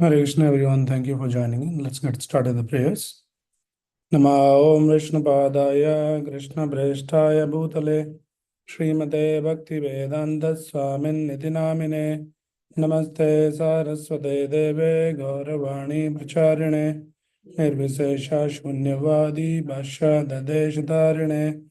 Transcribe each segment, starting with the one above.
Hare Krishna, everyone. Thank you for joining in. Let's get started the prayers. Nama Om Vishnu Padaya Krishna Prestaya Bhutale Srimate Bhakti Vedanta Swamin Niti Namine Namaste Saraswate Deve Gauravani Pracharine Nirvisesha Shunyavadi Bhasha Dadesh Dharine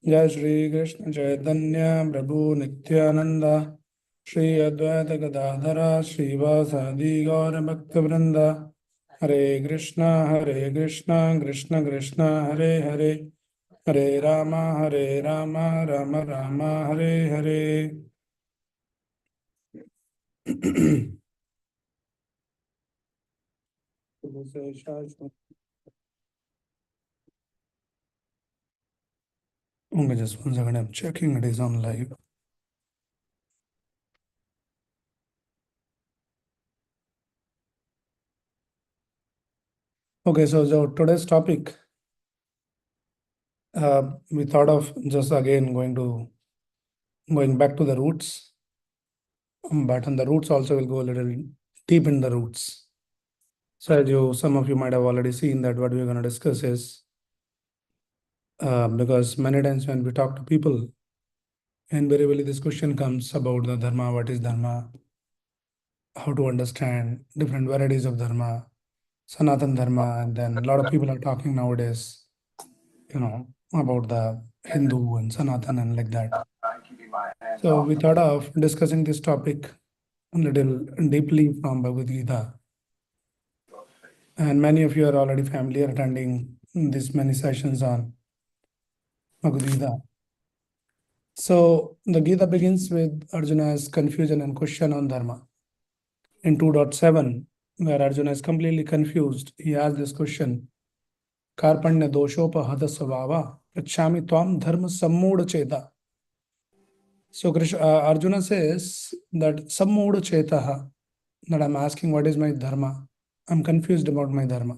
Jai Shri Krishna Chaitanya Prabhu Nityananda Shri Advaita Gadadhara Srivasadi Gaura Bhakta Vrinda Hare Krishna Krishna Krishna Hare Hare Hare Rama Rama Rama Hare Hare Okay, just 1 second, I'm checking it is on live. Okay, so today's topic, we thought of just again going back to the roots, but on the roots also we'll go a little deep in the roots. So as some of you might have already seen that what we're going to discuss is, because many times when we talk to people, invariably this question comes about the Dharma, what is Dharma, how to understand different varieties of Dharma, Sanatana Dharma, and then a lot of people are talking nowadays, about the Hindu and Sanatana and like that. So we thought of discussing this topic a little deeply from Bhagavad Gita. And many of you are already familiar attending these many sessions on Bhagavad Gita. So the Gita begins with Arjuna's confusion and question on Dharma. In 2.7, where Arjuna is completely confused, he asks this question, Karpanya doshopahata svava, prachami tvam dharma sammoda cheta. So Arjuna says that sammoda chetaha, that I'm asking what is my dharma. I'm confused about my dharma.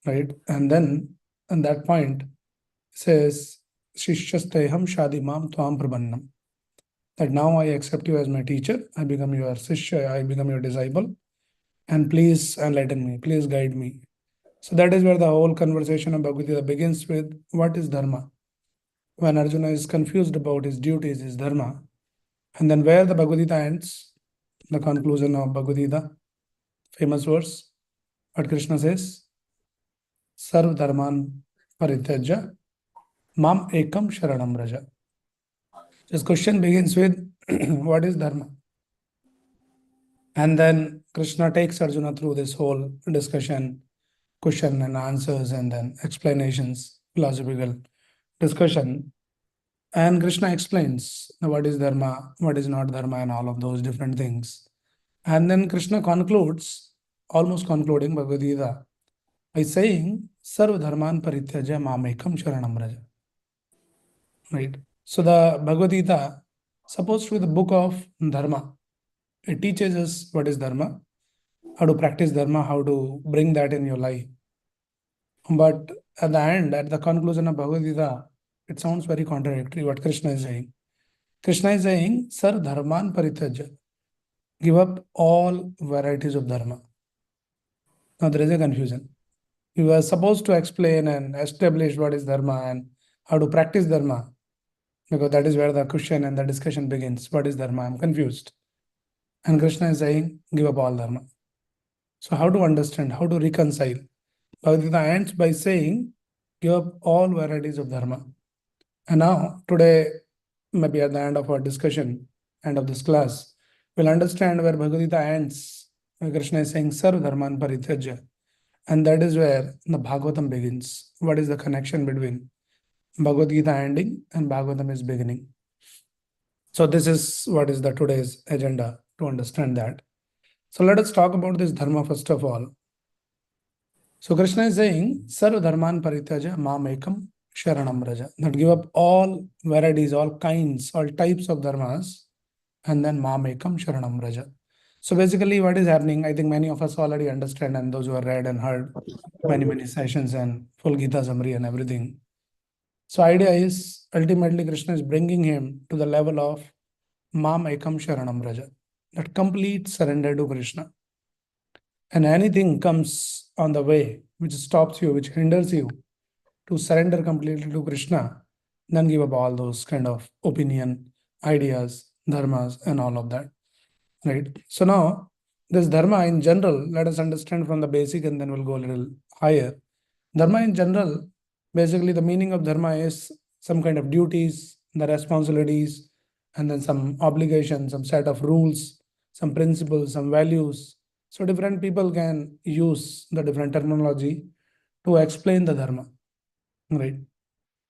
Right? And then at that point says, Shishyasteham shadimam tvam prabannam. That now I accept you as my teacher, I become your Sishya, I become your disciple, and please enlighten me, please guide me. So that is where the whole conversation of Bhagavad Gita begins with, what is Dharma? When Arjuna is confused about his duties, his Dharma, and then where the Bhagavad Gita ends, the conclusion of Bhagavad Gita, famous verse, what Krishna says, Sarv Dharman Parityajya Mam Ekam Sharanam Raja. This question begins with, what is Dharma? And then Krishna takes Arjuna through this whole discussion, question and answers, and then explanations, philosophical discussion. And Krishna explains what is Dharma, what is not Dharma, and all of those different things. And then Krishna concludes, almost concluding Bhagavad Gita, by saying, Sarva Dharman Parityaja Mamekam Sharanam Raja. Right? So the Bhagavad Gita, supposed to be the book of Dharma. It teaches us what is Dharma, how to practice Dharma, how to bring that in your life. But at the end, at the conclusion of Bhagavad Gita, it sounds very contradictory what Krishna is saying. Krishna is saying, Sar Dharman Parityaja. Give up all varieties of Dharma. Now there is a confusion. You are supposed to explain and establish what is Dharma and how to practice Dharma, because that is where the question and the discussion begins. What is Dharma? I'm confused. And Krishna is saying, give up all Dharma. So how to understand, how to reconcile? Bhagavad Gita ends by saying, give up all varieties of Dharma. And now, today, maybe at the end of our discussion, end of this class, we'll understand where Bhagavad Gita ends. Where Krishna is saying, Sarv Dharman Parityaja. And that is where the Bhagavatam begins. What is the connection between Bhagavad Gita ending and Bhagavatam is beginning? So this is what is the today's agenda to understand that. So let us talk about this Dharma first of all. So Krishna is saying, Sarva Dharman Parityaja Mam Ekam Sharanam Raja. That give up all varieties, all kinds, all types of dharmas, and then Mam Ekam Sharanam Raja. So basically what is happening, I think many of us already understand, and those who have read and heard many sessions and full Gita summary and everything. So idea is, ultimately Krishna is bringing him to the level of Mam Ekam Sharanam Raja. That complete surrender to Krishna. and anything comes on the way which stops you, which hinders you to surrender completely to Krishna, then give up all those kind of opinion, ideas, dharmas, and all of that. Right. So now this dharma in general, let us understand from the basic and then we'll go a little higher. Dharma in general, basically the meaning of dharma is some kind of duties, the responsibilities, and then some obligations, some set of rules, some principles, some values. So different people can use the different terminology to explain the dharma, right?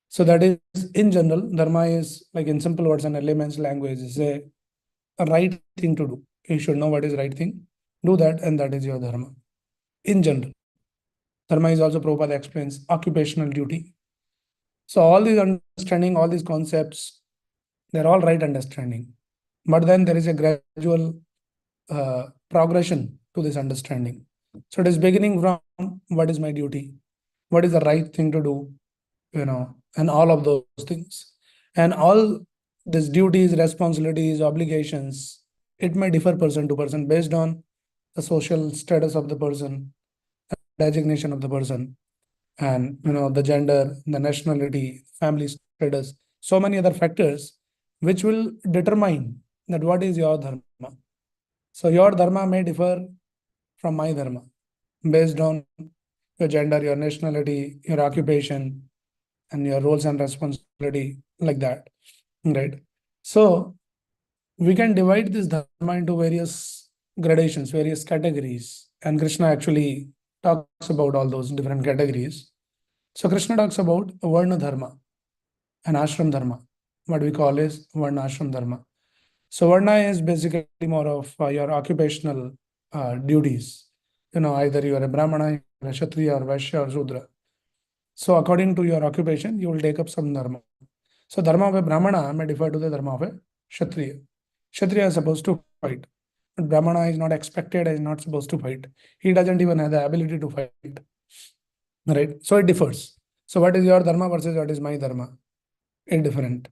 So that is in general, dharma is like in simple words and layman's language is a right thing to do. You should know what is right thing, do that, and that is your dharma. In general, dharma is also Prabhupada explains occupational duty. So all these understanding, all these concepts, they're all right understanding. But then there is a gradual progression to this understanding. So it is beginning from what is my duty, what is the right thing to do, and all of those things. And all these duties, responsibilities, obligations, it may differ person to person based on the social status of the person, designation of the person, and the gender, the nationality, family status, so many other factors which will determine that what is your dharma. So your dharma may differ from my dharma based on your gender, your nationality, your occupation, and your roles and responsibility, like that, right? So we can divide this dharma into various gradations, various categories, and Krishna actually talks about all those different categories. So Krishna talks about Varna Dharma and Ashram Dharma. What we call is Varna Ashram Dharma. So Varna is basically more of your occupational duties. Either you are a Brahmana, you are a Kshatriya, or Vaishya, or Shudra. So according to your occupation, you will take up some dharma. So dharma of a Brahmana may differ to the dharma of a Kshatriya. Kshatriya is supposed to fight, but Brahmana is not expected, is not supposed to fight. He doesn't even have the ability to fight. Right? So it differs. So what is your dharma versus what is my dharma? Indifferent.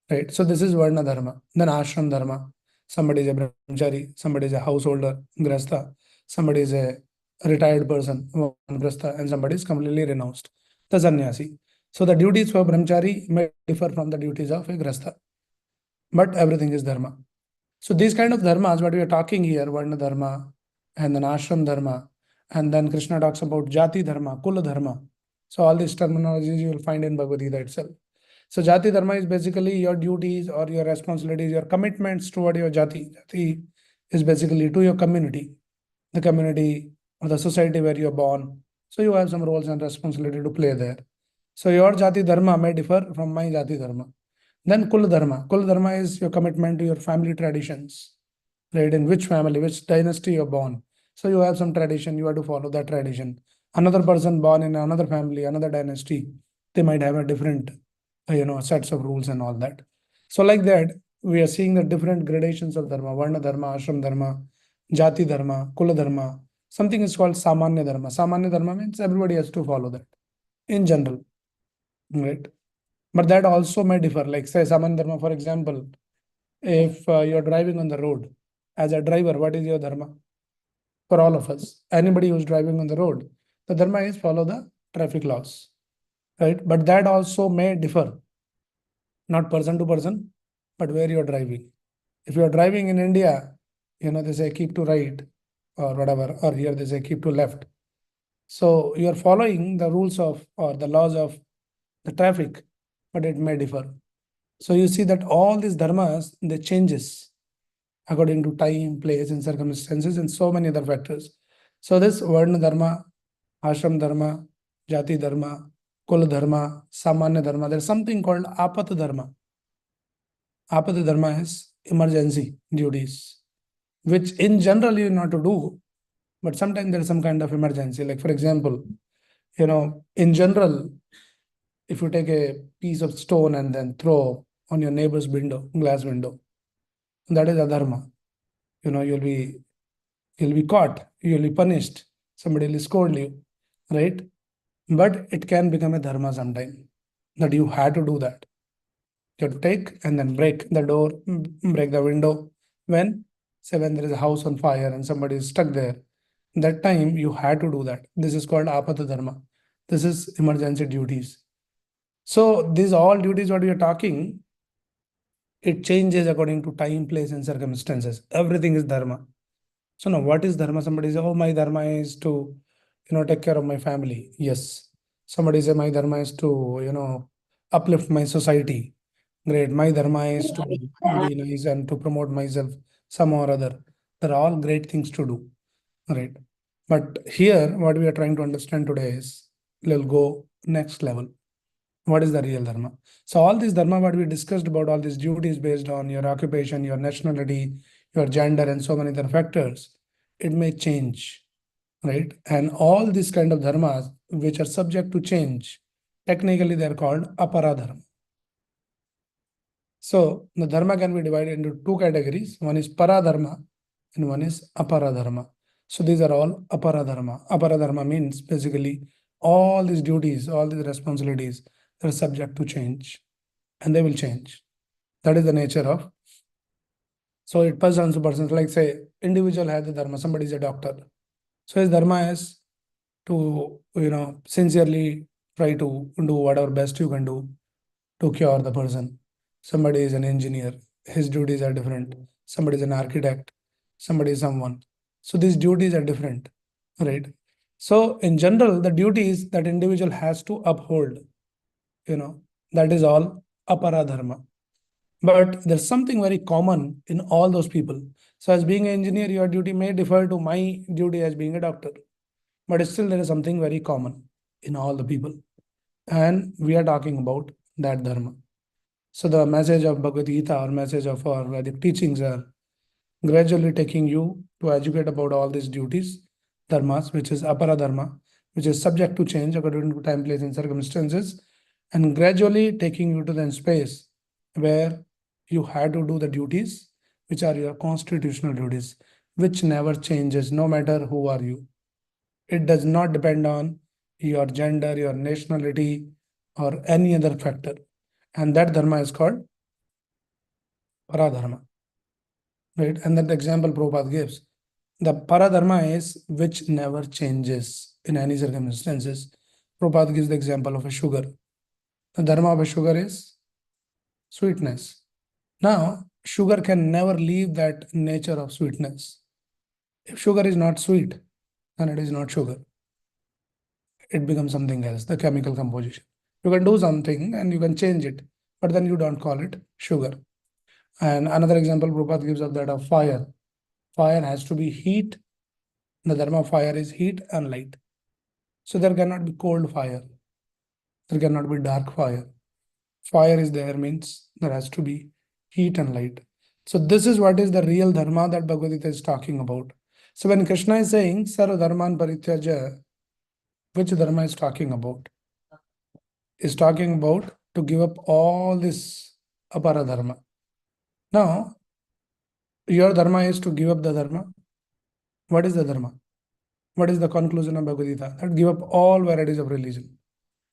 Right? So this is Varna Dharma. Then Ashram Dharma. Somebody is a brahmachari, somebody is a householder, grasta, somebody is a retired person, grasta, and somebody is completely renounced, the sannyasi. So the duties for brahmachari may differ from the duties of a grasta, but everything is dharma. So these kind of dharmas, what we are talking here, Varna Dharma, and then Ashram Dharma, and then Krishna talks about Jati Dharma, Kula Dharma. So all these terminologies you will find in Bhagavad Gita itself. So Jati Dharma is basically your duties or your responsibilities, your commitments toward your Jati. Jati is basically to your community, the community or the society where you're born. So you have some roles and responsibility to play there. So your Jati Dharma may differ from my Jati Dharma. Then Kul Dharma. Kul Dharma is your commitment to your family traditions, right? In which family, which dynasty you're born. So you have some tradition, you have to follow that tradition. Another person born in another family, another dynasty, they might have a different, sets of rules and all that. So like that, we are seeing the different gradations of dharma: Varna Dharma, Ashram Dharma, Jati Dharma, Kula Dharma. Something is called Samanya Dharma. Samanya Dharma means everybody has to follow that in general, right? But that also may differ. Like say Samanya Dharma, for example, if you're driving on the road, as a driver, what is your dharma? For all of us, anybody who's driving on the road, the dharma is follow the traffic laws, right? But that also may differ, not person to person, but where you're driving. If you're driving in India, they say keep to right or whatever, or here they say keep to left. So you're following the rules of or the laws of the traffic, but it may differ. So you see that all these dharmas, they changes according to time, place, and circumstances, and so many other factors. So this Varna Dharma, Ashram Dharma, Jati Dharma, Kul Dharma, Samanya Dharma, there's something called Apat Dharma. Apat Dharma is emergency duties, which in general you not to do, but sometimes there is some kind of emergency. Like for example, in general, if you take a piece of stone and then throw on your neighbor's window, glass window, that is adharma. You'll be caught, you'll be punished, somebody will scold you, right? But it can become a dharma sometime that you had to do that. You have to take and then break the door, break the window. When, say, when there is a house on fire and somebody is stuck there, That time you had to do that. This is called apata dharma. This is emergency duties. So these all duties what we are talking, it changes according to time, place, and circumstances. Everything is dharma. So now what is dharma? Somebody say, oh, my dharma is to, take care of my family. Yes. Somebody say, my dharma is to, uplift my society. Great. My dharma is to be nice and to promote myself some or other. They're all great things to do. Right. But here, what we are trying to understand today is, we'll go next level. What is the real dharma? So all this dharma, what we discussed about all these duties based on your occupation, your nationality, your gender, and so many other factors, it may change, right? And all these kind of dharmas, which are subject to change, technically they're called apara dharma. So the dharma can be divided into two categories. One is para dharma and one is apara dharma. So these are all apara dharma. Apara dharma means basically all these duties, all these responsibilities, they're subject to change and they will change. That is the nature of. So it persons to persons, like say individual has the dharma, somebody is a doctor. So his dharma is to, sincerely try to do whatever best you can do to cure the person. Somebody is an engineer, his duties are different. Somebody is an architect, somebody is someone. So these duties are different, right? So in general, the duties that individual has to uphold, that is all apara dharma. But there's something very common in all those people. So as being an engineer, your duty may differ to my duty as being a doctor. But still there is something very common in all the people. And we are talking about that dharma. So the message of Bhagavad Gita or message of our Vedic teachings are gradually taking you to educate about all these duties, dharmas, which is apara dharma, which is subject to change according to time, place, and circumstances, and gradually taking you to the space where you had to do the duties, which are your constitutional duties, which never changes, no matter who are you. It does not depend on your gender, your nationality, or any other factor. And that dharma is called paradharma. Right? And that example Prabhupada gives. The paradharma is which never changes in any circumstances. Prabhupada gives the example of a sugar. The dharma of a sugar is sweetness. Now, sugar can never leave that nature of sweetness. If sugar is not sweet, then it is not sugar. It becomes something else, the chemical composition. You can do something and you can change it, but then you don't call it sugar. And another example Prabhupada gives of that of fire. Fire has to be heat. The dharma of fire is heat and light. So there cannot be cold fire. There cannot be dark fire. Fire is there means there has to be heat and light. So this is what is the real dharma that Bhagavad Gita is talking about. So when Krishna is saying Sarva Dharman Parityaja, which dharma is talking about? Is talking about to give up all this apara dharma. Now, your dharma is to give up the dharma. What is the dharma? What is the conclusion of Bhagavad Gita? That give up all varieties of religion.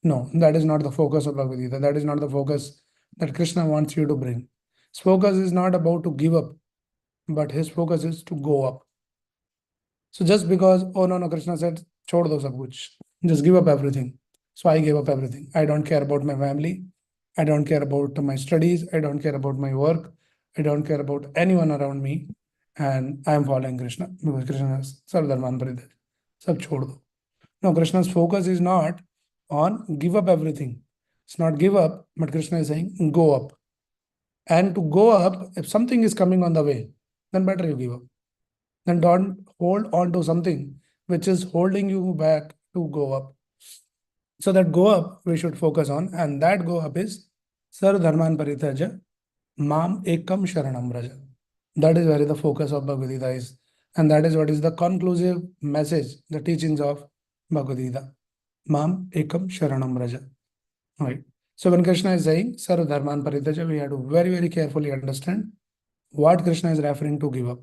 No, that is not the focus of Bhagavad Gita. That is not the focus that Krishna wants you to bring. His focus is not about to give up, but his focus is to go up. So just because, oh no, Krishna said, chhod do sab kuch. Just give up everything. So I gave up everything. I don't care about my family. I don't care about my studies. I don't care about my work. I don't care about anyone around me. And I am following Krishna because Krishna is Sarvadharman Paridhaj. Sab chhod do. No, Krishna's focus is not on give up everything. It's not give up, but Krishna is saying go up. And to go up, if something is coming on the way, then better you give up. Then don't hold on to something which is holding you back to go up. So that go up we should focus on, and that go up is Sarva Dharman Parityaja Mam Ekam Sharanam Raja. That is where the focus of Bhagavad Gita is. And that is what is the conclusive message, the teachings of Bhagavad Gita. Mam Ekam Sharanam Raja. Right. So when Krishna is saying Sarva Dharman Parityaja, we have to very, very carefully understand what Krishna is referring to give up.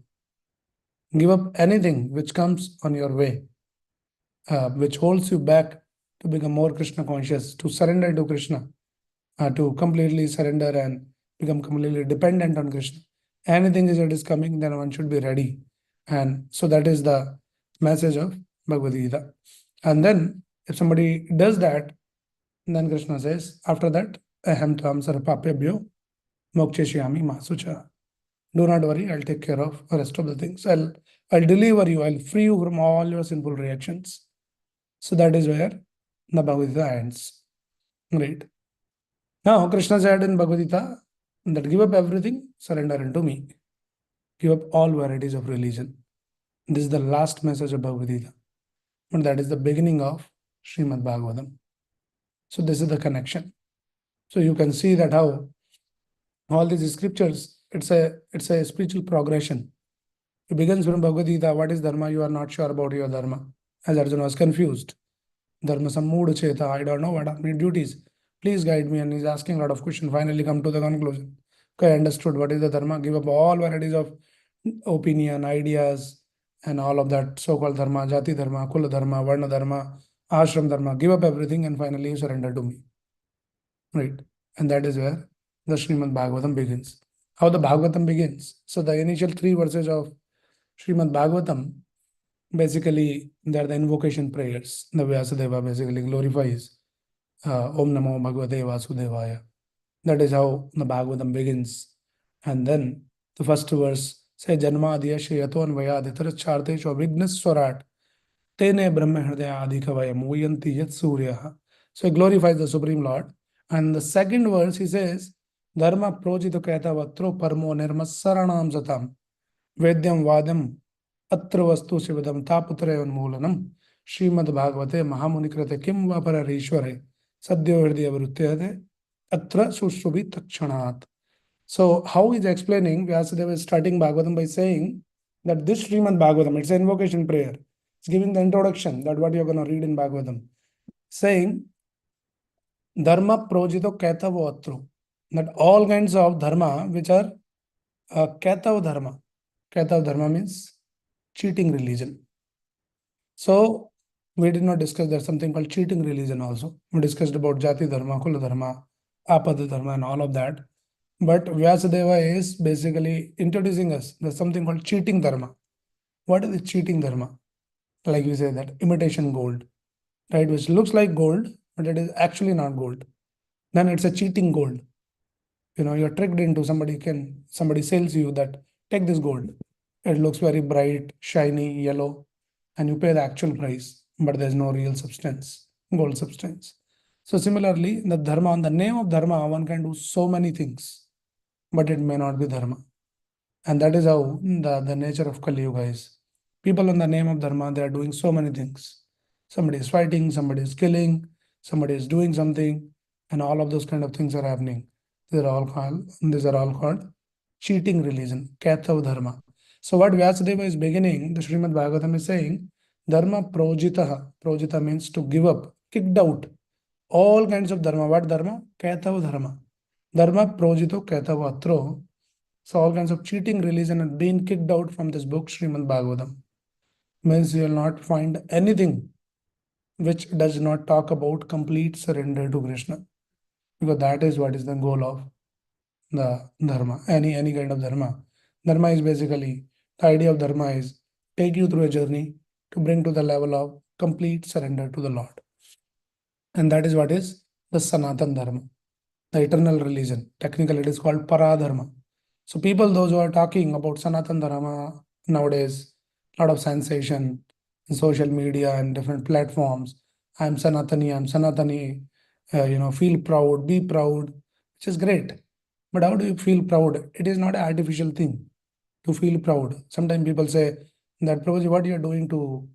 Give up anything which comes on your way, which holds you back to become more Krishna conscious, to surrender to Krishna, to completely surrender and become completely dependent on Krishna. Anything that is coming, then one should be ready. And so that is the message of Bhagavad Gita. And then if somebody does that, then Krishna says, after that, aham tvam sarvapapyabhyo moksheshyami ma sucha. Do not worry, I'll take care of the rest of the things. I'll deliver you, I'll free you from all your sinful reactions. So that is where the Bhagavad Gita ends. Right. Now Krishna said in Bhagavad Gita that give up everything, surrender unto me. Give up all varieties of religion. This is the last message of Bhagavad Gita. And that is the beginning of Srimad Bhagavatam. So this is the connection. So you can see that how all these scriptures, it's a spiritual progression. It begins from Bhagavad Gita. What is Dharma? You are not sure about your Dharma. As Arjuna was confused. Dharma sammood cheta. I don't know what are my duties. Please guide me. And he's asking a lot of questions. Finally come to the conclusion. Okay, I understood what is the Dharma. Give up all varieties of opinion, ideas, and all of that so-called Dharma, Jati Dharma, Kula Dharma, Varna Dharma, Ashram Dharma. Give up everything and finally you surrender to me. Right. And that is where the Srimad Bhagavatam begins. How the Bhagavatam begins. So the initial 3 verses of Srimad Bhagavatam, basically they are the invocation prayers. The Vyasadeva basically glorifies Om Namo Bhagavate Vasudevaya. That is how the Bhagavatam begins. And then the first verse says Janma Adya Shayaton Vayaditara Charte Shobignas Swarat Tene Brahma Hridaya Adhikavaya Muyanti Yat Suryaha. So he glorifies the Supreme Lord. And the second verse he says Dharma Projito Keta Vatro Parmo Nirmasaranam Satam Vedyam Vadam Atra Vastu Sivadam Taputrayan Moolanam Srimad Bhagavate Mahamunikrate Kim Vapara Rishware Sadhyo Hridaya Vrutyade Atra Sushubhi Takshanat. So how he's explaining, Vyasadeva is starting Bhagavatam by saying that this Srimad Bhagavatam, it's an invocation prayer. It's giving the introduction, that what you're going to read in Bhagavatam. Saying, Dharma projito kaitavo atru. That all kinds of dharma, which are kaitav dharma. Kaitav dharma means cheating religion. So we did not discuss there's something called cheating religion also. We discussed about Jati Dharma, Kula Dharma, Apada Dharma and all of that. But Vyasadeva is basically introducing us. There's something called cheating dharma. What is the cheating dharma? Like we say that imitation gold, right? Which looks like gold, but it is actually not gold. Then it's a cheating gold. You know, you're tricked into somebody sells you that take this gold. It looks very bright, shiny, yellow, and you pay the actual price, but there's no real substance, gold substance. So similarly, the dharma, on the name of dharma, one can do so many things, but it may not be dharma. And that is how the nature of Kali Yuga is. People in the name of dharma, they are doing so many things. Somebody is fighting, somebody is killing, somebody is doing something, and all of those kind of things are happening. These are all called cheating religion, Kaitav dharma. So what Vyasadeva is beginning, the Srimad Bhagavatam is saying, Dharma projitaha. Projita means to give up, kicked out. All kinds of dharma. What dharma? Kaitav dharma. Dharma projito kaitav atro. So all kinds of cheating religion have been kicked out from this book, Srimad Bhagavatam. Means you will not find anything which does not talk about complete surrender to Krishna. Because that is what is the goal of the dharma, any kind of dharma. Dharma is basically, the idea of dharma is take you through a journey to bring to the level of complete surrender to the Lord. And that is what is the Sanatana Dharma, the eternal religion. Technically it is called Paradharma. So people, those who are talking about Sanatana Dharma nowadays, a lot of sensation in social media and different platforms. I'm Sanatani, feel proud, be proud, which is great. But how do you feel proud? It is not an artificial thing to feel proud. Sometimes people say that, Prabhuji, what you are doing to,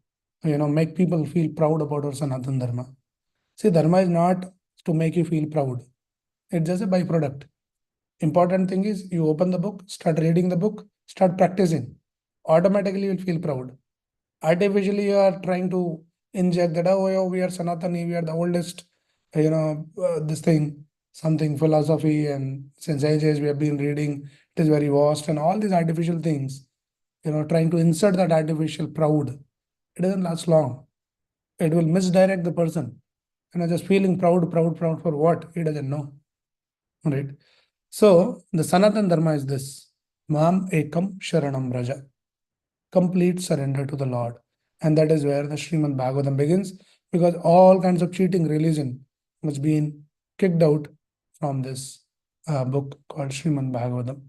make people feel proud about our Sanatana Dharma. See, Dharma is not to make you feel proud. It's just a byproduct. Important thing is you open the book, start reading the book, start practicing. Automatically you will feel proud. Artificially you are trying to inject that, oh, we are Sanatani, we are the oldest, this thing, something philosophy, and since ages we have been reading, it is very vast, and all these artificial things, trying to insert that artificial proud, it doesn't last long. It will misdirect the person. Just feeling proud for what? He doesn't know. Right? So the Sanatana Dharma is this. Mam Ekam Sharanam Raja. Complete surrender to the Lord. And that is where the Srimad Bhagavatam begins, because all kinds of cheating religion was being kicked out from this book called Srimad Bhagavatam.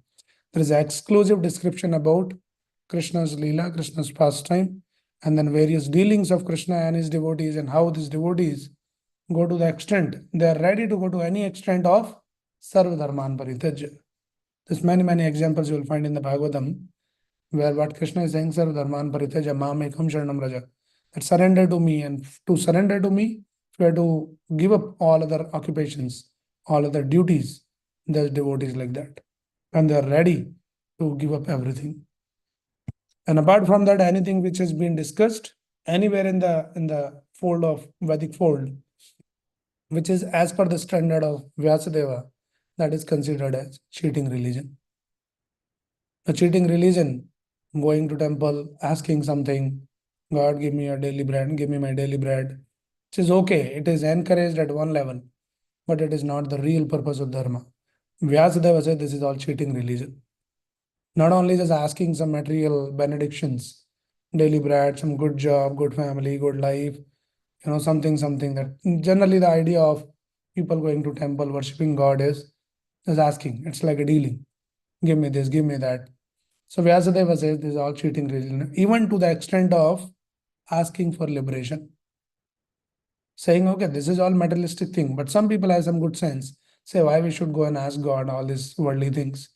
There is an exclusive description about Krishna's Leela, Krishna's pastime, and then various dealings of Krishna and his devotees, and how these devotees go to the extent, they are ready to go to any extent of Sarva Dharman Parityaja. There's many examples you will find in the Bhagavatam, where what Krishna is saying, Sarva Dharman Parityaja Mam Ekam Sharanam Raja, that surrender to me, and to surrender to me, you have to give up all other occupations, all other duties. There's devotees like that, and they are ready to give up everything. And apart from that, anything which has been discussed anywhere in the fold of Vedic fold, which is as per the standard of Vyasadeva, that is considered as cheating religion. A cheating religion, going to temple, asking something, God, give me your daily bread, give me my daily bread, which is okay. It is encouraged at one level, but it is not the real purpose of Dharma. Vyasadeva said this is all cheating religion. Not only just asking some material benedictions, daily bread, some good job, good family, good life, something that generally the idea of people going to temple worshipping God is just asking. It's like a dealing. Give me this, give me that. So Vyasadeva says this is all cheating religion, even to the extent of asking for liberation. Saying, okay, this is all materialistic thing, but some people have some good sense. Say why we should go and ask God all these worldly things.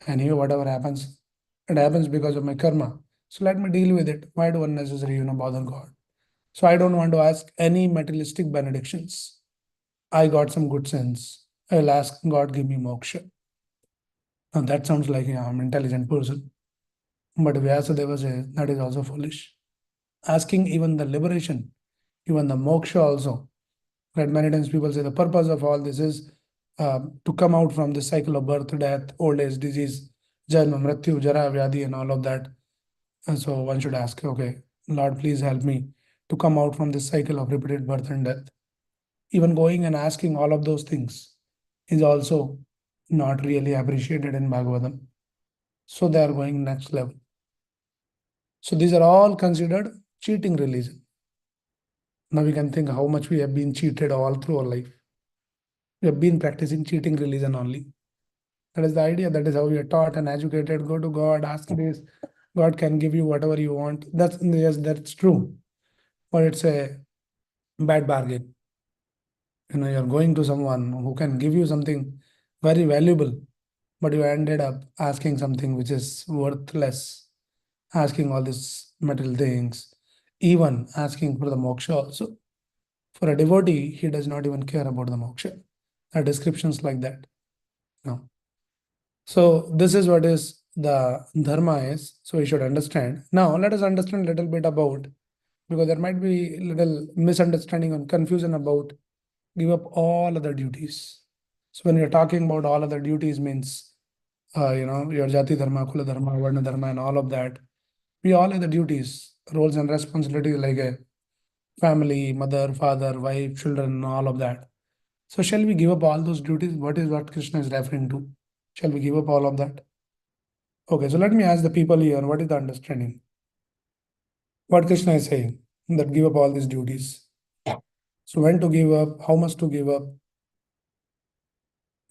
And here whatever happens, it happens because of my karma. So let me deal with it. Why do unnecessary, bother God? So I don't want to ask any materialistic benedictions. I got some good sense. I'll ask God, give me moksha. Now that sounds like I'm an intelligent person. But Vyasadeva says that is also foolish. Asking even the liberation, even the moksha also. Right? Many times people say the purpose of all this is to come out from the cycle of birth, death, old age, disease, janma, mrityu, jara, vyadhi, and all of that. And so one should ask, okay, Lord, please help me to come out from this cycle of repeated birth and death. Even going and asking all of those things is also not really appreciated in Bhagavatam. So they are going next level. So these are all considered cheating religion. Now we can think how much we have been cheated all through our life. We have been practicing cheating religion only. That is the idea. That is how we are taught and educated. Go to God, ask this. God can give you whatever you want. Yes, that's true. But it's a bad bargain. You're going to someone who can give you something very valuable, but you ended up asking something which is worthless, asking all these material things, even asking for the moksha also. For a devotee, he does not even care about the moksha. There are descriptions like that. No. So this is what is the dharma is. So we should understand. Now let us understand a little bit about, because there might be little misunderstanding and confusion about give up all other duties. So when you're talking about all other duties means, your jati dharma, kula dharma, varna dharma, and all of that. We all have the duties, roles and responsibilities like a family, mother, father, wife, children, all of that. So shall we give up all those duties? What is what Krishna is referring to? Shall we give up all of that? Okay, so let me ask the people here, what is the understanding? What Krishna is saying, that give up all these duties. So when to give up, how much to give up?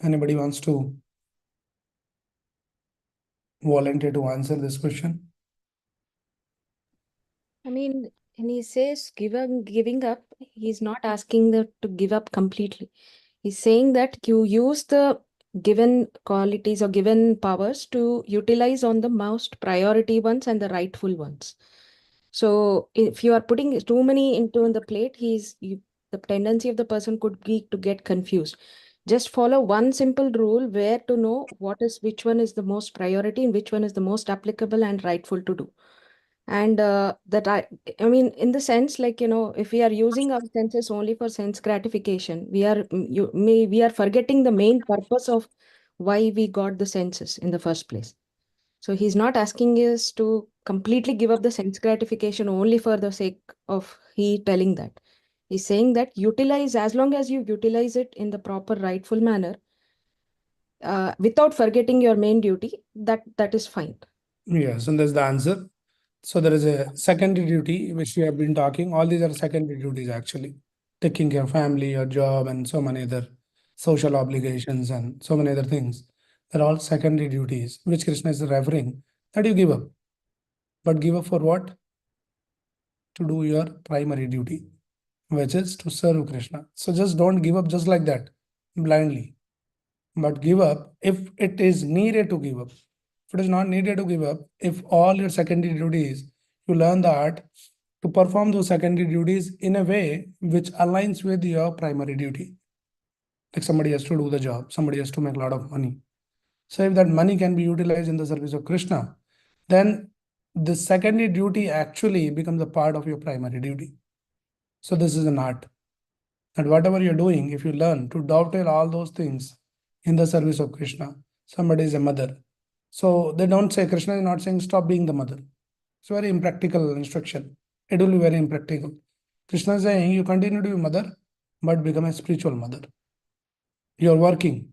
Anybody wants to volunteer to answer this question? I mean, when he says giving up, he's not asking to give up completely. He's saying that you use the given qualities or given powers to utilize on the most priority ones and the rightful ones. So if you are putting too many into the plate, the tendency of the person could be to get confused. Just follow one simple rule where to know which one is the most priority and which one is the most applicable and rightful to do. And I mean, in the sense, like, if we are using our senses only for sense gratification, we are forgetting the main purpose of why we got the senses in the first place. So he's not asking us to completely give up the sense gratification only for the sake of he telling that. He's saying that utilize, as long as you utilize it in the proper rightful manner, without forgetting your main duty, that is fine. Yes, and that's the answer. So there is a secondary duty which we have been talking. All these are secondary duties actually. Taking care of family, your job, and so many other social obligations and so many other things. They're all secondary duties, which Krishna is referring that you give up. But give up for what? To do your primary duty, which is to serve Krishna. So just don't give up just like that, blindly. But give up if it is needed to give up. If it is not needed to give up, if all your secondary duties, you learn the art to perform those secondary duties in a way which aligns with your primary duty. Like somebody has to do the job, somebody has to make a lot of money. So if that money can be utilized in the service of Krishna, then the secondary duty actually becomes a part of your primary duty. So this is an art. And whatever you're doing, if you learn to dovetail all those things in the service of Krishna, somebody is a mother. So they don't say, Krishna is not saying stop being the mother. It's very impractical instruction. It will be very impractical. Krishna is saying you continue to be mother, but become a spiritual mother. You're working.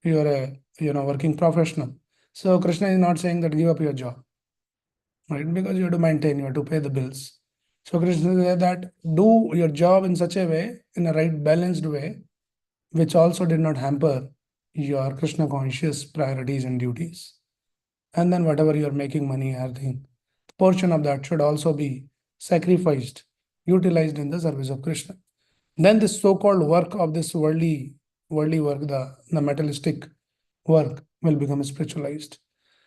You're a working professional. So Krishna is not saying that give up your job, right? Because you have to maintain, you have to pay the bills. So Krishna says that do your job in such a way, in a right balanced way, which also did not hamper your Krishna conscious priorities and duties. And then whatever you're making money, I think, portion of that should also be sacrificed, utilized in the service of Krishna. Then this so-called work of this worldly work, the materialistic work will become spiritualized.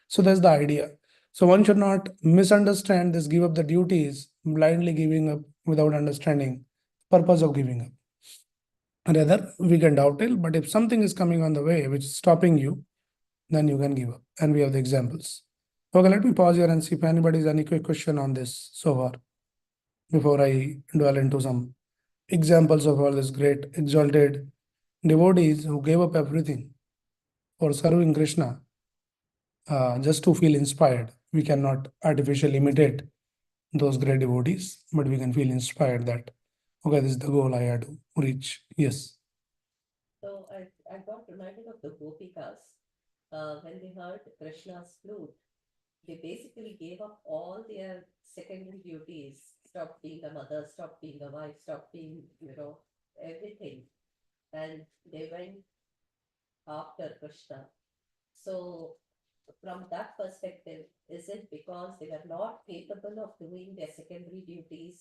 So that's the idea. So one should not misunderstand this give up the duties, blindly giving up without understanding purpose of giving up. Rather, we can dovetail, but if something is coming on the way which is stopping you, then you can give up. And we have the examples. Okay, let me pause here and see if anybody has any quick question on this so far before I dwell into some examples of all these great exalted devotees who gave up everything for serving Krishna just to feel inspired. We cannot artificially imitate those great devotees, but we can feel inspired that, okay, this is the goal I had to reach. Yes. So I got reminded of the Gopikas when they heard Krishna's flute. They basically gave up all their secondary duties, stopped being a mother, stopped being a wife, stopped being, everything. And they went after Krishna. So from that perspective, is it because they were not capable of doing their secondary duties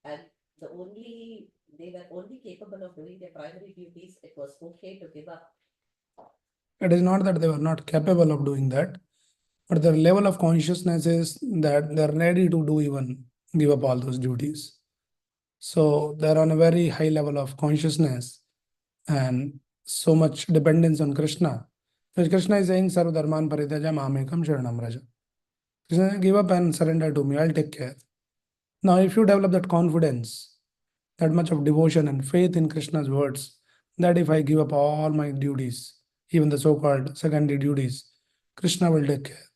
and they were only capable of doing their primary duties, it was okay to give up? It is not that they were not capable of doing that, but their level of consciousness is that they're ready to do even give up all those duties. So they're on a very high level of consciousness and so much dependence on Krishna. Because Krishna is saying, Sarva Dharman Parityaja Mamekam Sharanam Raja. Krishna says, give up and surrender to me, I'll take care. Now, if you develop that confidence, that much of devotion and faith in Krishna's words, that if I give up all my duties, even the so-called secondary duties, Krishna will take care.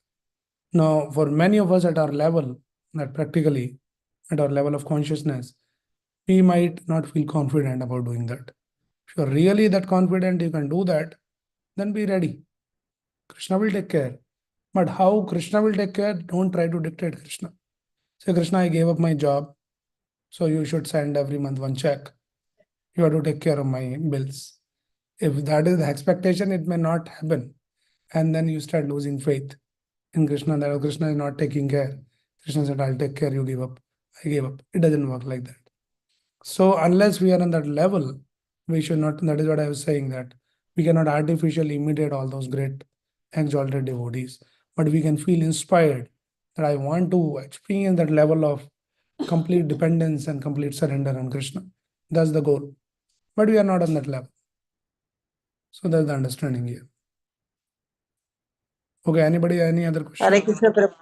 Now, for many of us at our level, that practically at our level of consciousness, we might not feel confident about doing that. If you're really that confident you can do that, then be ready. Krishna will take care. But how Krishna will take care, don't try to dictate Krishna. Say, Krishna, I gave up my job, so you should send every month one check. You have to take care of my bills. If that is the expectation, it may not happen. And then you start losing faith in Krishna, that Krishna is not taking care. Krishna said, I'll take care, you give up. I gave up. It doesn't work like that. So unless we are on that level, we should not, that is what I was saying, that we cannot artificially imitate all those great exalted devotees, but we can feel inspired that I want to experience that level of complete dependence and complete surrender on Krishna. That's the goal. But we are not on that level. So that's the understanding here. Okay, anybody, any other question? Hare Krishna Prabhu.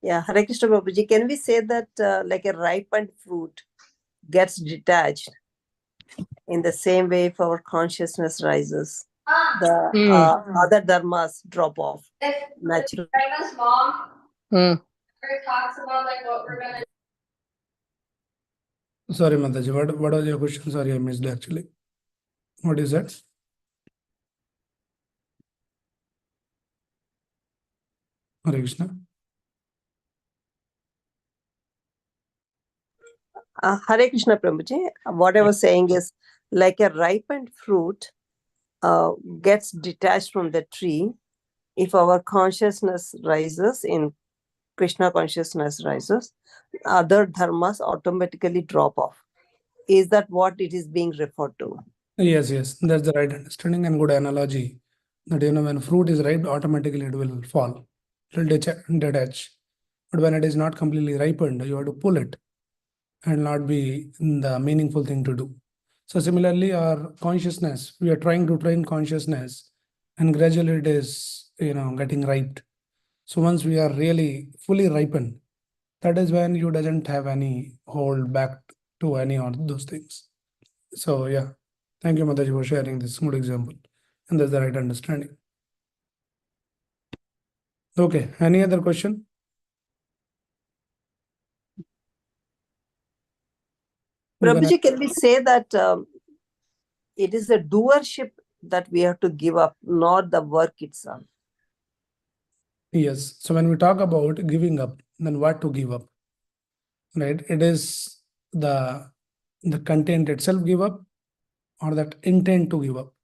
Yeah, Hare Krishna Prabhuji, can we say that like a ripened fruit gets detached in the same way if our consciousness rises, the other dharmas drop off naturally? Sorry, Mataji, what was your question? Sorry, I missed actually. What is that? Hare Krishna. Hare Krishna Prabhuji, what I was saying is like a ripened fruit gets detached from the tree. If our consciousness rises, in Krishna consciousness rises, other dharmas automatically drop off. Is that what it is being referred to? Yes, yes, that's the right understanding and good analogy. That when fruit is ripe, automatically it will fall, it will detach. But when it is not completely ripened, you have to pull it and not be the meaningful thing to do. So similarly, our consciousness, we are trying to train consciousness, and gradually it is getting ripe. So once we are really fully ripened, that is when you doesn't have any hold back to any of those things. So yeah, thank you, Mataji, for sharing this good example, and that's the right understanding. Okay, any other question? You can Prabhuji, can we say that it is the doership that we have to give up, not the work itself? Yes. So when we talk about giving up, then what to give up, right? It is the content itself give up, or that intent to give up.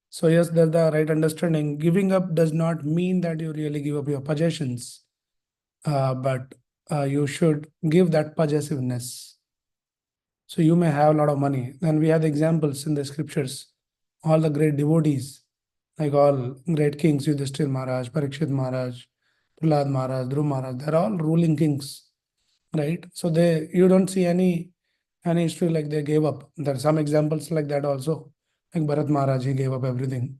So yes, that's the right understanding. Giving up does not mean that you really give up your possessions, but you should give that possessiveness. So you may have a lot of money. Then we have the examples in the scriptures. All the great devotees, like all great kings, Yudhishthir Maharaj, Parikshit Maharaj, Prahlad Maharaj, Dhruv Maharaj, they're all ruling kings, right? So you don't see any history like they gave up. There are some examples like that also. Like Bharat Maharaj, he gave up everything.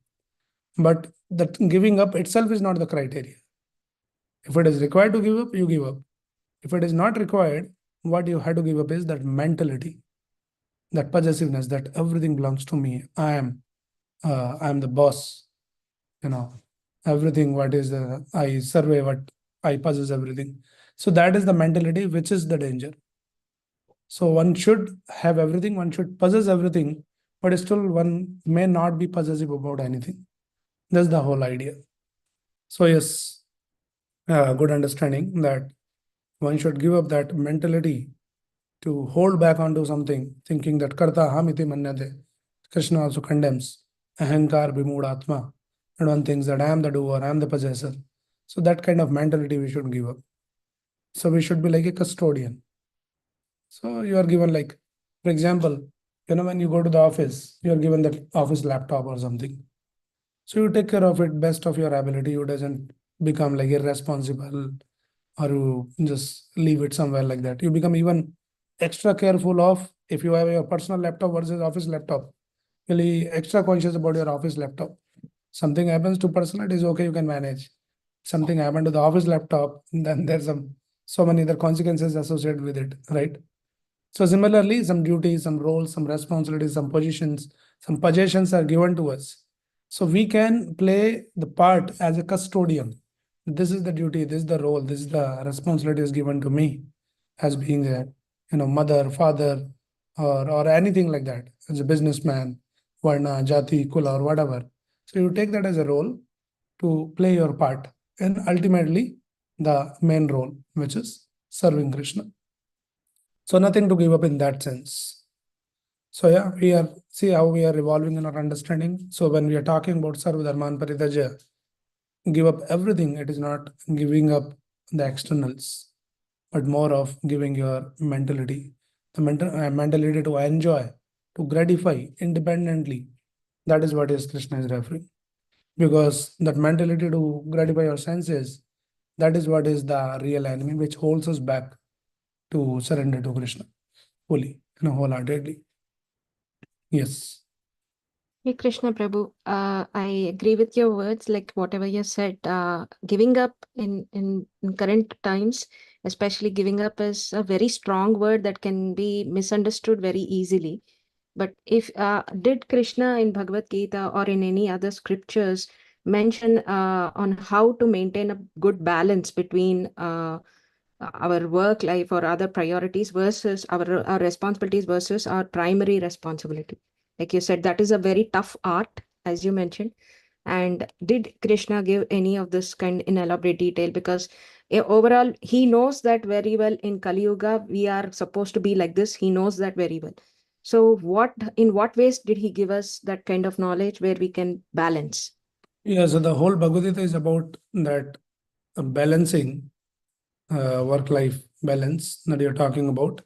But that giving up itself is not the criteria. If it is required to give up, you give up. If it is not required, what you have to give up is that mentality, that possessiveness, that everything belongs to me. I am the boss. Everything what is I survey what I possess everything. So that is the mentality which is the danger. So one should have everything, one should possess everything, but still one may not be possessive about anything. That's the whole idea. So yes, good understanding that one should give up that mentality to hold back onto something, thinking that karta hamiti manyate. Krishna also condemns ahankar atma, and one thinks that I am the doer, I am the possessor. So that kind of mentality we should give up. So we should be like a custodian. So you are given, like, for example, when you go to the office, you are given that office laptop or something. So you take care of it best of your ability. You doesn't become like irresponsible, or you just leave it somewhere like that. You become even extra careful of if you have your personal laptop versus office laptop. Really extra conscious about your office laptop. Something happens to personal, it is okay, you can manage. Something happened to the office laptop, then there's so many other consequences associated with it, right? So similarly, some duties, some roles, some responsibilities, some possessions are given to us. So we can play the part as a custodian. This is the duty, this is the role, this is the responsibility is given to me as being a mother, father, or anything like that, as a businessman, varna, jati, kula, or whatever. So you take that as a role to play your part, and ultimately the main role, which is serving Krishna. So nothing to give up in that sense. So yeah, we are see how we are evolving in our understanding. So when we are talking about Sarva Dharman Paritaja, give up everything. It is not giving up the externals, but more of giving your mentality, the mentality to enjoy, to gratify independently. That is what is Krishna is referring. Because that mentality to gratify your senses, that is what is the real enemy, which holds us back to surrender to Krishna fully and wholeheartedly. Yes. Hey Krishna Prabhu, I agree with your words, like whatever you said. Giving up in current times, especially giving up, is a very strong word that can be misunderstood very easily. But if did Krishna in Bhagavad Gita or in any other scriptures mention on how to maintain a good balance between our work life or other priorities versus our responsibilities versus our primary responsibility? Like you said, that is a very tough art, as you mentioned. And did Krishna give any of this kind in elaborate detail? Because Overall, he knows that very well. In Kali Yuga, we are supposed to be like this. He knows that very well. So in what ways did he give us that kind of knowledge where we can balance? Yeah, so the whole Bhagavad Gita is about that balancing work-life balance that you're talking about.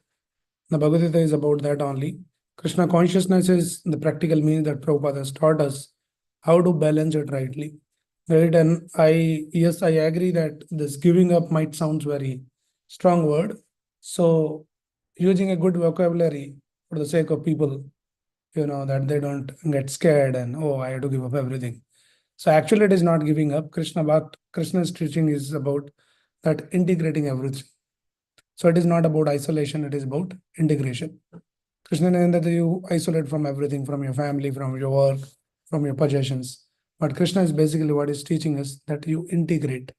The Bhagavad Gita is about that only. Krishna consciousness is the practical means that Prabhupada has taught us how to balance it rightly. Right, and yes, I agree that this giving up might sound very strong word. So using a good vocabulary for the sake of people, that they don't get scared and, oh, I have to give up everything. So actually it is not giving up. Krishna's teaching is about that integrating everything. So it is not about isolation, it is about integration. Krishna is that you isolate from everything, from your family, from your work, from your possessions. But Krishna is basically what is teaching us, that you integrate.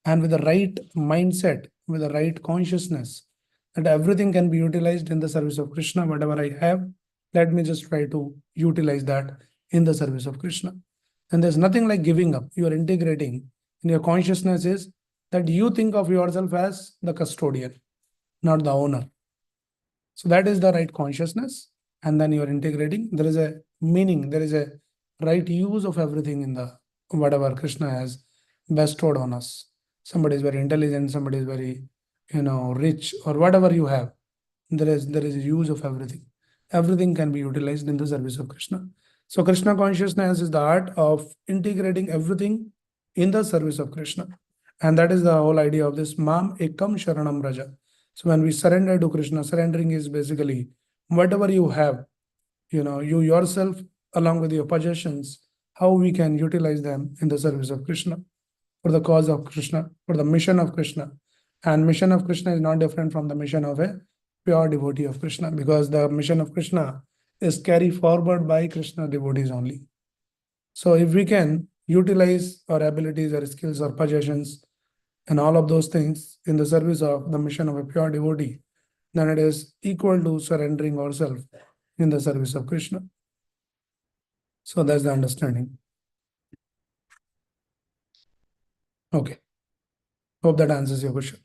And with the right mindset, with the right consciousness, that everything can be utilized in the service of Krishna. Whatever I have, let me just try to utilize that in the service of Krishna. And there's nothing like giving up. You are integrating. And your consciousness is that you think of yourself as the custodian, not the owner. So that is the right consciousness. And then you are integrating. There is a meaning, there is a right use of everything in the whatever Krishna has bestowed on us. Somebody is very intelligent, somebody is very, rich, or whatever you have. There is a use of everything. Everything can be utilized in the service of Krishna. So Krishna consciousness is the art of integrating everything in the service of Krishna. And that is the whole idea of this Mam Ekam Sharanam Raja. So when we surrender to Krishna, surrendering is basically whatever you have, you yourself along with your possessions, how we can utilize them in the service of Krishna, for the cause of Krishna, for the mission of Krishna. And mission of Krishna is not different from the mission of a pure devotee of Krishna, because the mission of Krishna is carried forward by Krishna devotees only. So if we can utilize our abilities, our skills, our possessions, and all of those things in the service of the mission of a pure devotee, then it is equal to surrendering ourselves in the service of Krishna. So that's the understanding. Okay. Hope that answers your question.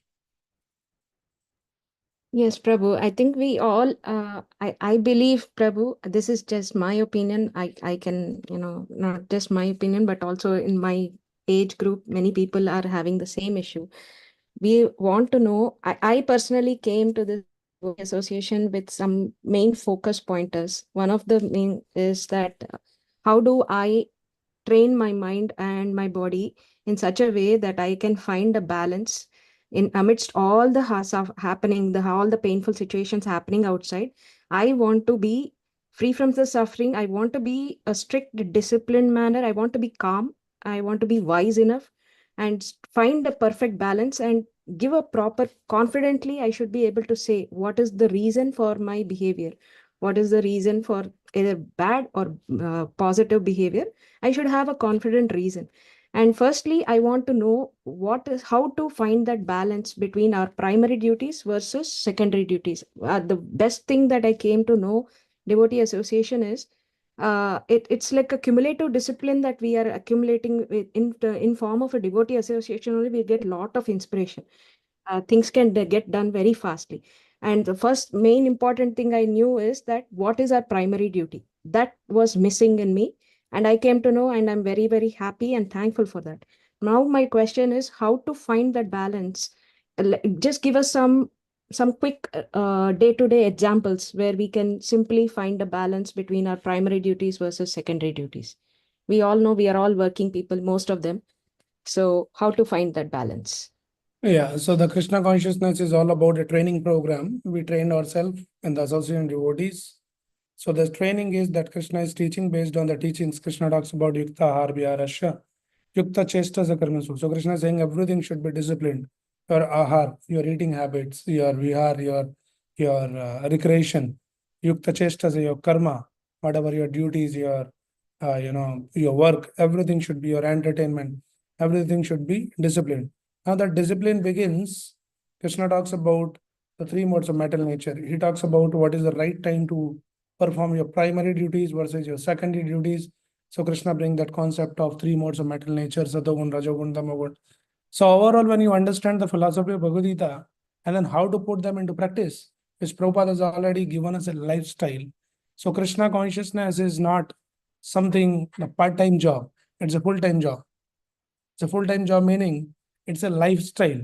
Yes, Prabhu. I think we all, I believe, Prabhu, this is just my opinion. I can, not just my opinion, but also in my age group, many people are having the same issue. We want to know, I personally came to this association with some main focus pointers. One of the main is that how do I train my mind and my body in such a way that I can find a balance in amidst all the happening, all the painful situations happening outside. I want to be free from the suffering. I want to be a strict, disciplined manner. I want to be calm. I want to be wise enough and find a perfect balance and give a proper confidently. I should be able to say what is the reason for my behavior, what is the reason for either bad or positive behavior. I should have a confident reason. And firstly, I want to know how to find that balance between our primary duties versus secondary duties. The best thing that I came to know devotee association is it's like a cumulative discipline that we are accumulating in form of a devotee association. Only we get a lot of inspiration. Things can get done very fastly. And the first main important thing I knew is that what is our primary duty? That was missing in me. And I came to know, and I'm very, very happy and thankful for that. Now, my question is how to find that balance. Just give us some quick day-to-day examples where we can simply find a balance between our primary duties versus secondary duties. We all know we are all working people, most of them. So how to find that balance? Yeah, so the Krishna consciousness is all about a training program. We train ourselves in the association devotees. So the training is that Krishna is teaching based on the teachings. Krishna talks about Yukta Ahar Viharasya, Yukta Chestas Karmasu. So Krishna is saying everything should be disciplined. Your ahar, your eating habits, your vihar, your recreation, Yukta Chestas, your karma, whatever your duties, your work, everything should be your entertainment. Everything should be disciplined. Now that discipline begins, Krishna talks about the three modes of mental nature. He talks about what is the right time to perform your primary duties versus your secondary duties. So Krishna brings that concept of three modes of mental nature, Satogun, Rajogun, Tamogun. So overall, when you understand the philosophy of Bhagavad Gita and then how to put them into practice, which Prabhupada has already given us a lifestyle. So Krishna consciousness is not something, a part-time job. It's a full-time job. It's a full-time job, meaning it's a lifestyle.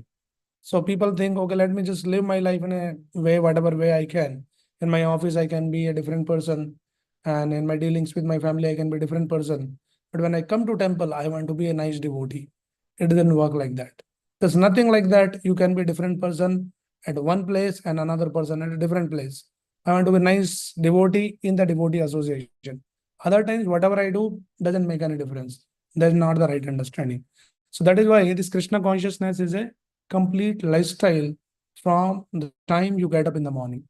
So people think, okay, let me just live my life in a way, whatever way I can. In my office, I can be a different person. And in my dealings with my family, I can be a different person. But when I come to temple, I want to be a nice devotee. It doesn't work like that. There's nothing like that. You can be a different person at one place and another person at a different place. I want to be a nice devotee in the devotee association. Other times, whatever I do doesn't make any difference. That's not the right understanding. So that is why this Krishna consciousness is a complete lifestyle from the time you get up in the morning.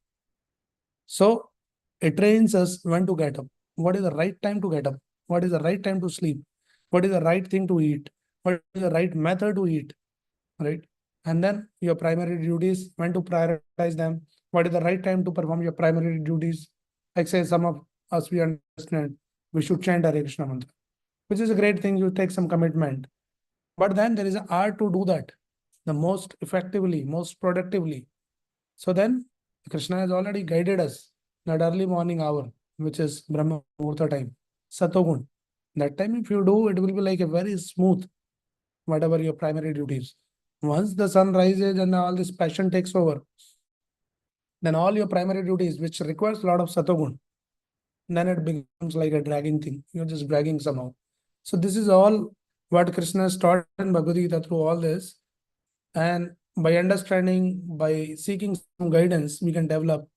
So it trains us when to get up. What is the right time to get up? What is the right time to sleep? What is the right thing to eat? What is the right method to eat? Right? And then your primary duties, when to prioritize them. What is the right time to perform your primary duties? Like say some of us, we understand we should chant Hare Krishna mantra, which is a great thing. You take some commitment. But then there is an art to do that the most effectively, most productively. So then Krishna has already guided us that early morning hour, which is Brahma Muhurta time, Satogun. That time, if you do, it will be like a very smooth, whatever your primary duties. Once the sun rises and all this passion takes over, then all your primary duties, which requires a lot of Satogun, then it becomes like a dragging thing. You're just dragging somehow. So this is all what Krishna has taught in Bhagavad Gita through all this. And by understanding, by seeking some guidance, we can develop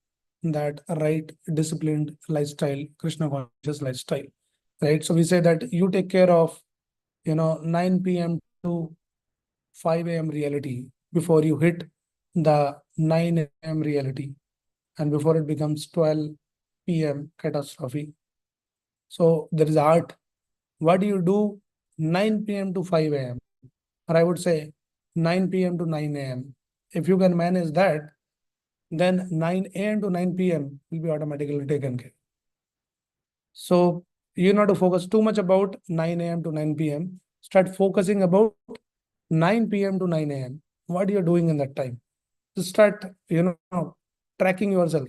that right disciplined lifestyle, Krishna conscious lifestyle. Right. So we say that you take care of, 9 p.m. to 5 a.m. reality before you hit the 9 a.m. reality and before it becomes 12 p.m. catastrophe. So there is art. What do you do 9 p.m. to 5 a.m.? Or I would say 9 p.m. to 9 a.m. If you can manage that, then 9 a.m. to 9 p.m. will be automatically taken care. So you not to focus too much about 9 a.m. to 9 p.m. Start focusing about 9 p.m. to 9 a.m. What you're doing in that time. Just start, tracking yourself.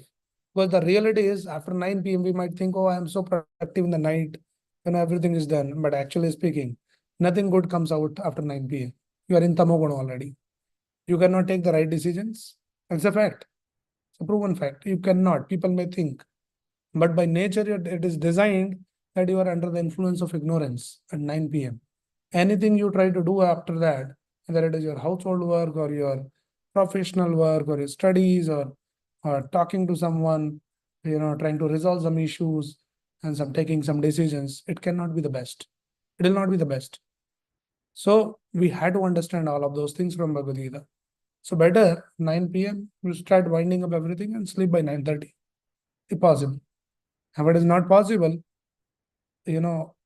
Because the reality is after 9 p.m. we might think, oh, I'm so productive in the night when everything is done. But actually speaking, nothing good comes out after 9 p.m. You are in Tamoguna already. You cannot take the right decisions. It's a fact. It's a proven fact. You cannot. People may think. But by nature, it is designed that you are under the influence of ignorance at 9 p.m. Anything you try to do after that, whether it is your household work or your professional work or your studies or talking to someone, trying to resolve some issues and taking some decisions, it cannot be the best. It will not be the best. So we had to understand all of those things from Bhagavad Gita. So better 9 p.m. you start winding up everything and sleep by 9:30, if possible. And if it is not possible,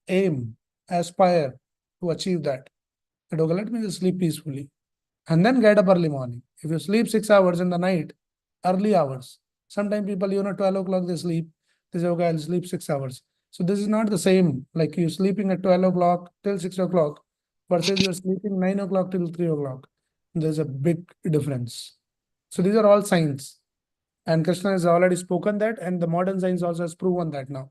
aim, aspire to achieve that. That okay, let me just sleep peacefully. And then get up early morning. If you sleep 6 hours in the night, early hours. Sometimes people, 12 o'clock they sleep. They say, okay, I'll sleep 6 hours. So this is not the same like you sleeping at 12 o'clock till 6 o'clock versus you're sleeping 9 o'clock till 3 o'clock. There's a big difference. So these are all signs. And Krishna has already spoken that, and the modern science also has proven that now.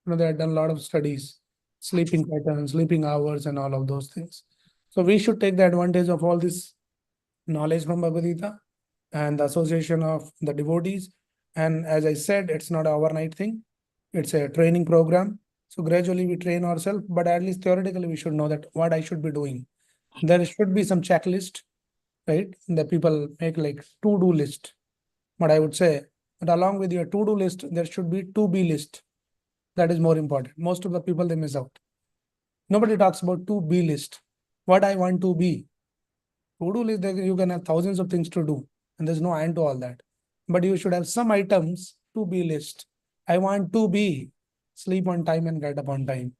They have done a lot of studies, sleeping patterns, sleeping hours, and all of those things. So we should take the advantage of all this knowledge from Bhagavad Gita and the association of the devotees. And as I said, it's not an overnight thing. It's a training program. So gradually we train ourselves, but at least theoretically we should know that what I should be doing. There should be some checklist, right? That people make like to-do list. But I would say that along with your to-do list, there should be to-be list. That is more important. Most of the people, they miss out. Nobody talks about to-be list. What I want to be. To-do list, you can have thousands of things to do, and there's no end to all that. But you should have some items to be list. I want to be sleep on time and get up on time.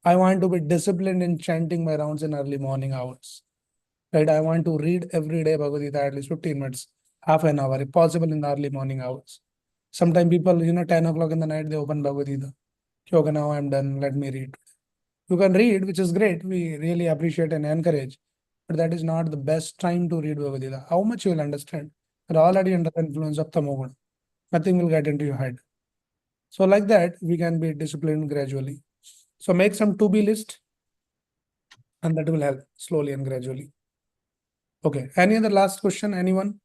I want to be disciplined in chanting my rounds in early morning hours. Right? I want to read every day Bhagavad Gita at least 15 minutes, half an hour, if possible in the early morning hours. Sometimes people, 10 o'clock in the night, they open Bhagavad Gita. Okay, now I'm done. Let me read. You can read, which is great. We really appreciate and encourage. but that is not the best time to read Bhagavad Gita. How much you will understand? You're already under the influence of Tamoguna. Nothing will get into your head. So like that, we can be disciplined gradually. So make some to-be list, and that will help slowly and gradually. Okay. Any other last question? Anyone?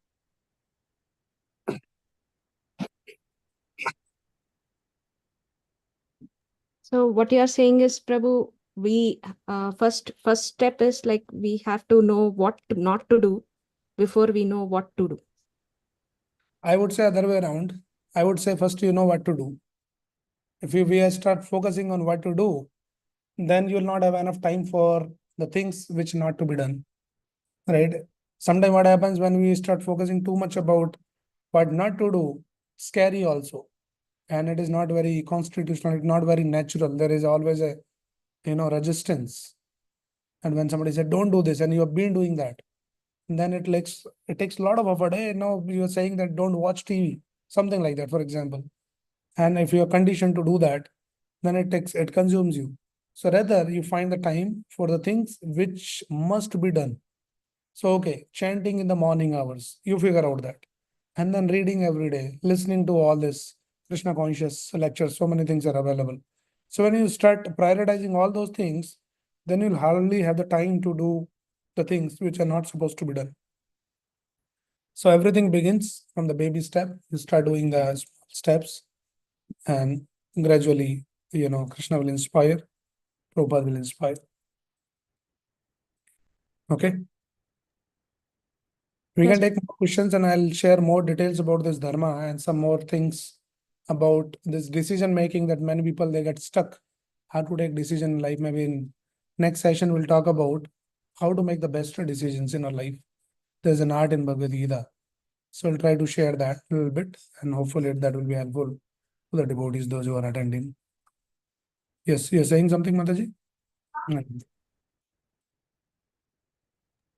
So what you are saying is, Prabhu, we first step is like we have to know what not to do before we know what to do. I would say other way around. I would say first you know what to do. If we start focusing on what to do, then you will not have enough time for the things which not to be done. Right? Sometimes what happens when we start focusing too much about what not to do, scary also. And it is not very constitutional, it's not very natural. There is always a resistance. And when somebody said, don't do this, and you have been doing that, then it takes a lot of effort. Hey, no, you're saying that don't watch TV, something like that, for example. And if you're conditioned to do that, then it consumes you. So rather you find the time for the things which must be done. So okay, chanting in the morning hours, you figure out that. And then reading every day, listening to all this Krishna conscious lectures, so many things are available. So when you start prioritizing all those things, then you'll hardly have the time to do the things which are not supposed to be done. So everything begins from the baby step. You start doing the small steps, and gradually, Krishna will inspire, Prabhupada will inspire. Okay. We Yes. can take more questions, and I'll share more details about this dharma and some more things about this decision making that many people they get stuck. How to take decision in life. Maybe in next session we'll talk about how to make the best decisions in our life. There's an art in Bhagavad Gita. So I'll try to share that a little bit, and hopefully that will be helpful to the devotees, those who are attending. Yes, you're saying something, Mataji? No,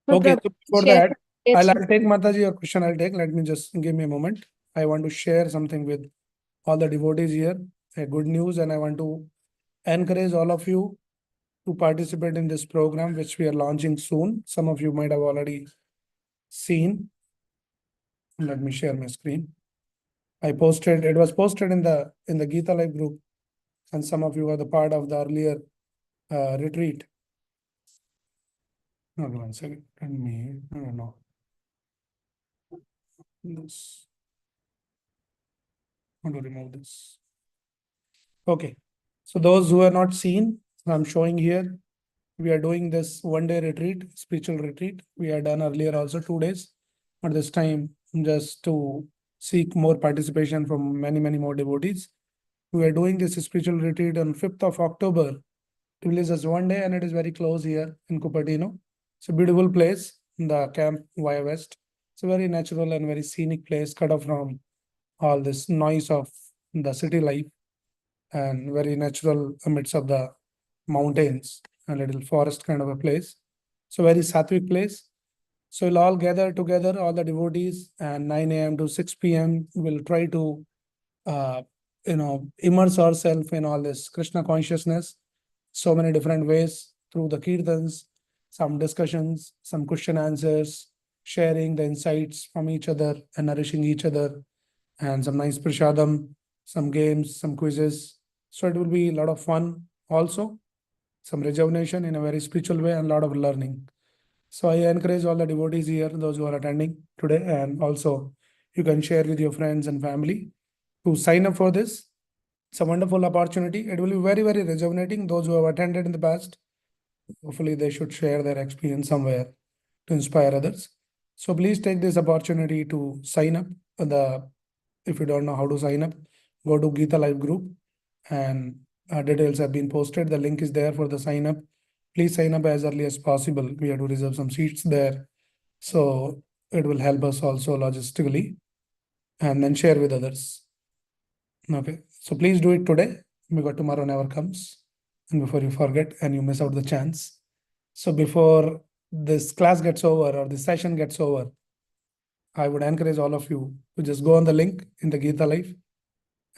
Okay, Prabhu, so before share that, it's I'll take Mataji your question. I'll take. Let me just give me a moment. I want to share something with all the devotees here. A good news, and I want to encourage all of you to participate in this program, which we are launching soon. Some of you might have already seen. Let me share my screen. It was posted in the Gita Live group, and some of you are the part of the earlier retreat. Hold on 1 second. Let me, I don't know. This. How to remove this? Okay. So those who are not seen, I'm showing here. We are doing this 1-day retreat, spiritual retreat. We had done earlier also 2 days, but this time just to seek more participation from many, many more devotees. We are doing this spiritual retreat on 5th of October. It will just 1 day, and it is very close here in Cupertino. It's a beautiful place in the camp via west. It's a very natural and very scenic place, cut off from all this noise of the city life, and very natural amidst of the mountains, a little forest kind of a place. So very sattvic place. So we'll all gather together, all the devotees, and 9 a.m. to 6 p.m. we'll try to immerse ourselves in all this Krishna consciousness, so many different ways through the kirtans, some discussions, some question answers, sharing the insights from each other and nourishing each other, and some nice prashadam, some games, some quizzes. So it will be a lot of fun also, some rejuvenation in a very spiritual way, and a lot of learning. So I encourage all the devotees here, those who are attending today, and also you can share with your friends and family to sign up for this. It's a wonderful opportunity. It will be very, very rejuvenating. Those who have attended in the past, hopefully they should share their experience somewhere to inspire others. So please take this opportunity to sign up. If you don't know how to sign up, go to Gita Live group, and details have been posted. The link is there for the sign up. Please sign up as early as possible. We have to reserve some seats there. So it will help us also logistically, and then share with others. Okay, so please do it today, because tomorrow never comes, and before you forget and you miss out the chance. So before this class gets over or this session gets over, I would encourage all of you to just go on the link in the Gita Life,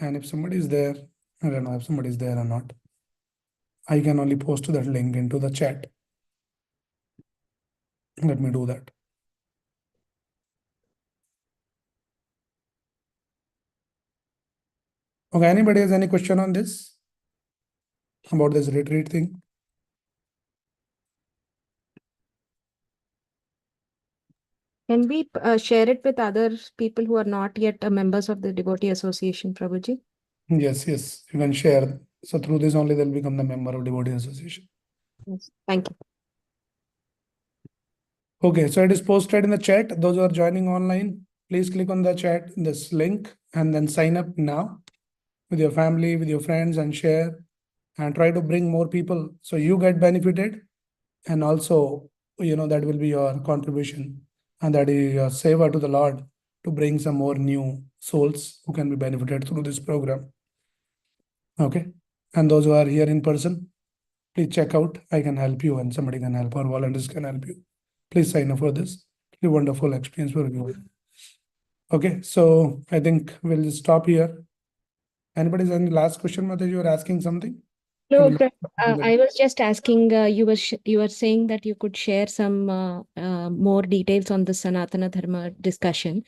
and if somebody is there, I don't know if somebody is there or not. I can only post that link into the chat. Let me do that. Okay, anybody has any question on this? About this retreat thing? Can we share it with other people who are not yet members of the devotee association, Prabhuji? Yes, yes, you can share. So through this only they'll become the member of devotee association. Yes. Thank you. Okay, so it is posted in the chat. Those who are joining online, please click on the chat, this link, and then sign up now with your family, with your friends, and share and try to bring more people so you get benefited. And also, that will be your contribution and that is your seva to the Lord to bring some more new souls who can be benefited through this program. Okay. And those who are here in person, please check out. I can help you and somebody can help or volunteers can help you. Please sign up for this. A wonderful experience for you. Okay, so I think we'll just stop here. Anybody's any last question, Mataji? You were asking something? No, Can I was just asking, you were saying that you could share some more details on the Sanatana Dharma discussion.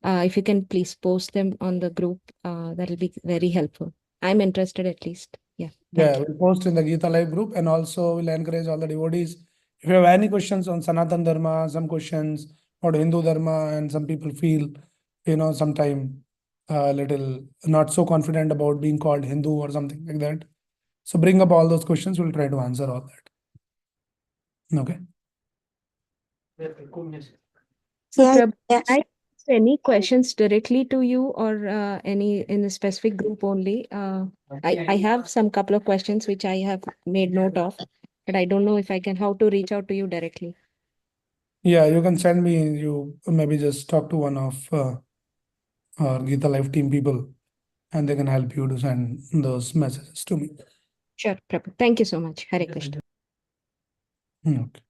If you can please post them on the group, that'll be very helpful. I'm interested at least. Yeah. Yeah, we'll post in the Gita Live group and also we'll encourage all the devotees. If you have any questions on Sanatana Dharma, some questions about Hindu Dharma, and some people feel, sometime a little not so confident about being called Hindu or something like that. So bring up all those questions. We'll try to answer all that. Okay. So, Yeah, Prabhu, yeah. I ask any questions directly to you or any in a specific group only? I have some couple of questions which I have made note of, but I don't know if I can how to reach out to you directly. Yeah, you can send me, you maybe just talk to one of our Gita Live team people and they can help you to send those messages to me. Sure, Prabhu. Thank you so much. Hare Krishna. Okay.